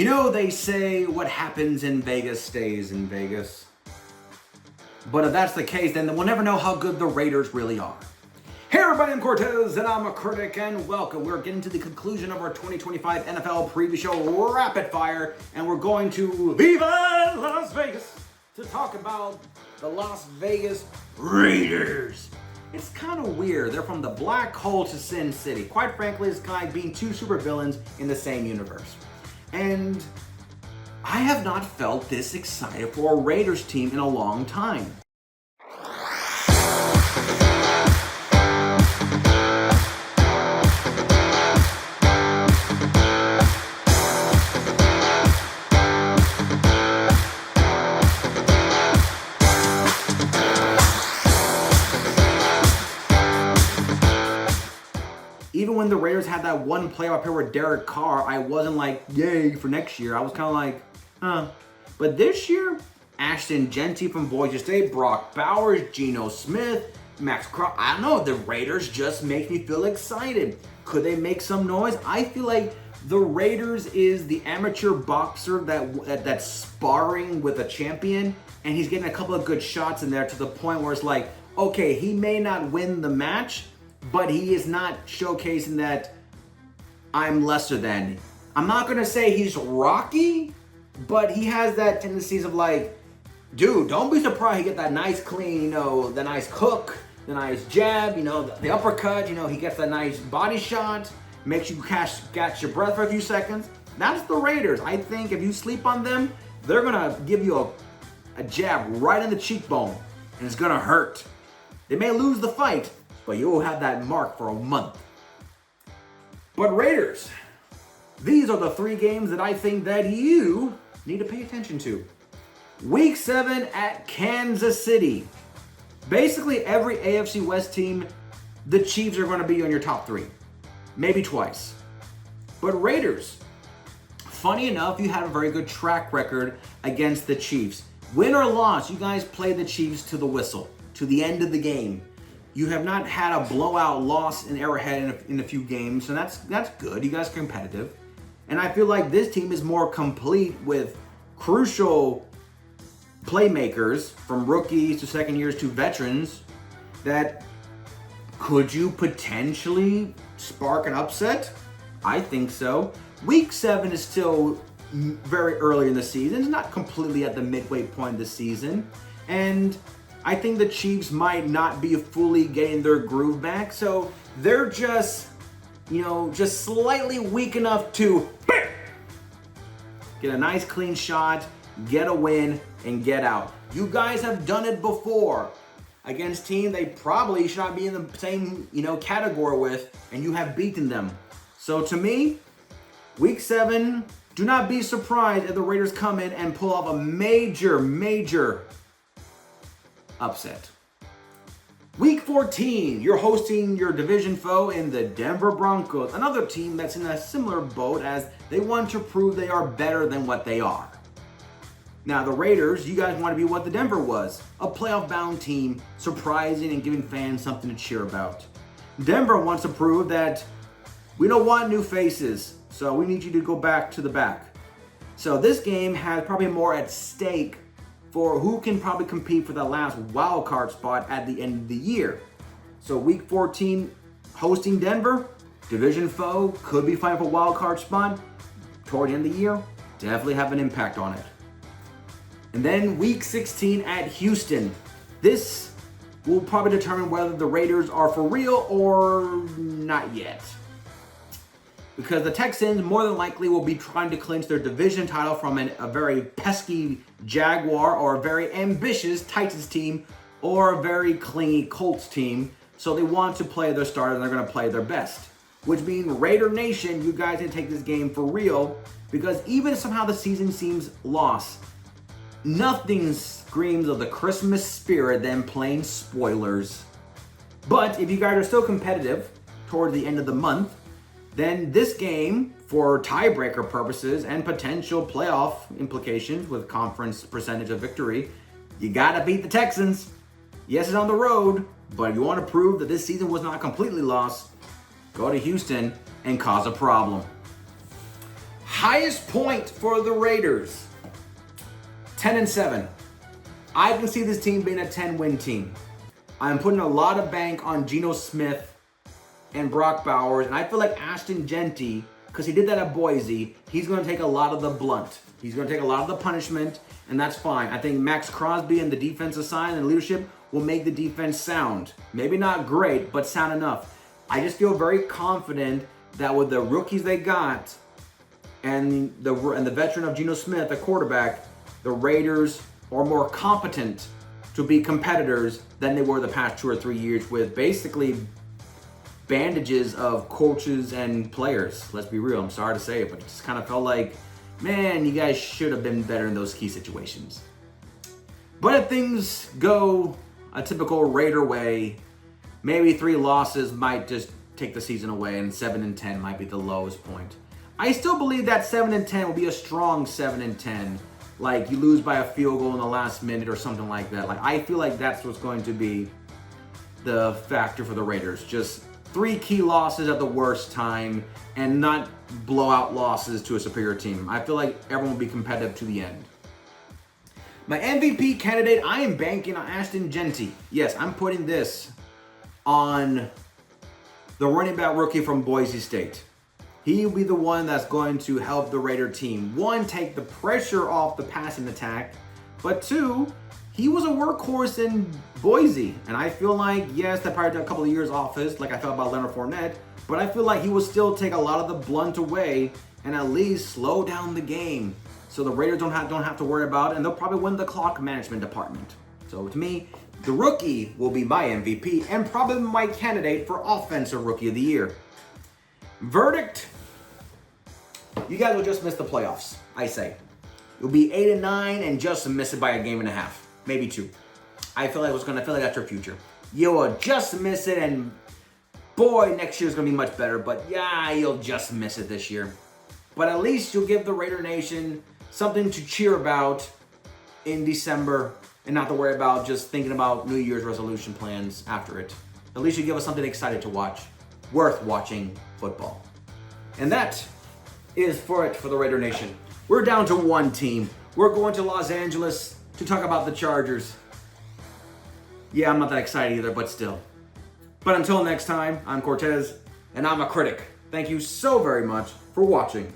You know, they say what happens in Vegas stays in Vegas. But if that's the case, then we'll never know how good the Raiders really are. Hey everybody, I'm Cortez, and I'm a critic, and welcome. We're getting to the conclusion of our 2025 NFL preview show, Rapid Fire, and we're going to Viva Las Vegas to talk about the Las Vegas Raiders. It's kind of weird. They're from the black hole to Sin City. Quite frankly, it's kind of like being two supervillains in the same universe. And I have not felt this excited for a Raiders team in a long time. Even when the Raiders had that one playoff appearance with Derek Carr, I wasn't like, yay, for next year. I was kind of like, huh. But this year, Ashton Genty from Boise State, Brock Bowers, Geno Smith, Max Crosby. I don't know, the Raiders just make me feel excited. Could they make some noise? I feel like the Raiders is the amateur boxer that's sparring with a champion, and he's getting a couple of good shots in there to the point where it's like, okay, he may not win the match, but he is not showcasing that I'm lesser than. I'm not going to say he's Rocky, but he has that tendencies of like, dude, don't be surprised he get that nice clean, the nice hook, the nice jab, the uppercut, he gets that nice body shot, makes you catch your breath for a few seconds. That's the Raiders. I think if you sleep on them, they're going to give you a jab right in the cheekbone, and it's going to hurt. They may lose the fight, but you will have that mark for a month. But Raiders, these are the three games that I think that you need to pay attention to. Week 7 at Kansas City. Basically, every AFC West team, the Chiefs are going to be on your top 3. Maybe twice. But Raiders, funny enough, you had a very good track record against the Chiefs. Win or loss, you guys played the Chiefs to the whistle, to the end of the game. You have not had a blowout loss in Arrowhead in a few games, so that's good. You guys are competitive. And I feel like this team is more complete with crucial playmakers from rookies to second years to veterans that could you potentially spark an upset? I think so. Week 7 is still very early in the season. It's not completely at the midway point of the season. And I think the Chiefs might not be fully getting their groove back, so they're just slightly weak enough to get a nice clean shot, get a win, and get out. You guys have done it before against teams they probably should not be in the same category with, and you have beaten them. So to me, Week 7, do not be surprised if the Raiders come in and pull off a major upset. Week 14, you're hosting your division foe in the Denver Broncos, another team that's in a similar boat as they want to prove they are better than what they are. Now the Raiders, you guys want to be what the Denver was, a playoff-bound team, surprising and giving fans something to cheer about. Denver wants to prove that we don't want new faces, so we need you to go back to the back. So this game has probably more at stake for who can probably compete for the last wild card spot at the end of the year. So week 14, hosting Denver, division foe, could be fighting for a wild card spot. Toward the end of the year, definitely have an impact on it. And then week 16 at Houston. This will probably determine whether the Raiders are for real or not yet. Because the Texans more than likely will be trying to clinch their division title from a very pesky Jaguar or a very ambitious Titans team or a very clingy Colts team. So they want to play their starters and they're going to play their best. Which means Raider Nation, you guys need to take this game for real, because even if somehow the season seems lost, nothing screams of the Christmas spirit than playing spoilers. But if you guys are still competitive toward the end of the month, then this game, for tiebreaker purposes and potential playoff implications with conference percentage of victory, you gotta beat the Texans. Yes, it's on the road, but if you want to prove that this season was not completely lost, go to Houston and cause a problem. Highest point for the Raiders, 10-7. I can see this team being a 10-win team. I'm putting a lot of bank on Geno Smith and Brock Bowers, and I feel like Ashton Jeanty, because he did that at Boise, he's going to take a lot of the blunt. He's going to take a lot of the punishment, and that's fine. I think Max Crosby and the defensive side and leadership will make the defense sound. Maybe not great, but sound enough. I just feel very confident that with the rookies they got and the veteran of Geno Smith, the quarterback, the Raiders are more competent to be competitors than they were the past 2 or 3 years with basically bandages of coaches and players. Let's be real. I'm sorry to say it, but it just kind of felt like, man, you guys should have been better in those key situations. But if things go a typical Raider way, maybe 3 losses might just take the season away, and 7-10 might be the lowest point. I still believe that 7-10 will be a strong 7-10. Like you lose by a field goal in the last minute or something like that. Like I feel like that's what's going to be the factor for the Raiders. Just 3 key losses at the worst time and not blowout losses to a superior team. I feel like everyone will be competitive to the end. My MVP candidate, I am banking on Ashton Jeanty. Yes, I'm putting this on the running back rookie from Boise State. He will be the one that's going to help the Raider team. 1, take the pressure off the passing attack. But 2, he was a workhorse in Boise. And I feel like, yes, that probably took a couple of years off his, like I felt about Leonard Fournette. But I feel like he will still take a lot of the blunt away and at least slow down the game. So the Raiders don't have to worry about it. And they'll probably win the clock management department. So to me, the rookie will be my MVP and probably my candidate for Offensive Rookie of the Year. Verdict, you guys will just miss the playoffs, I say. You'll be 8-9 and just miss it by a game and a half, maybe 2. I feel like that's your future. You will just miss it, and boy, next year's gonna be much better, but yeah, you'll just miss it this year. But at least you'll give the Raider Nation something to cheer about in December and not to worry about just thinking about New Year's resolution plans after it. At least you give us something excited to watch, worth watching football. And that is for it for the Raider Nation. We're down to 1 team. We're going to Los Angeles to talk about the Chargers. Yeah, I'm not that excited either, but still. But until next time, I'm Cortez, and I'm a critic. Thank you so very much for watching.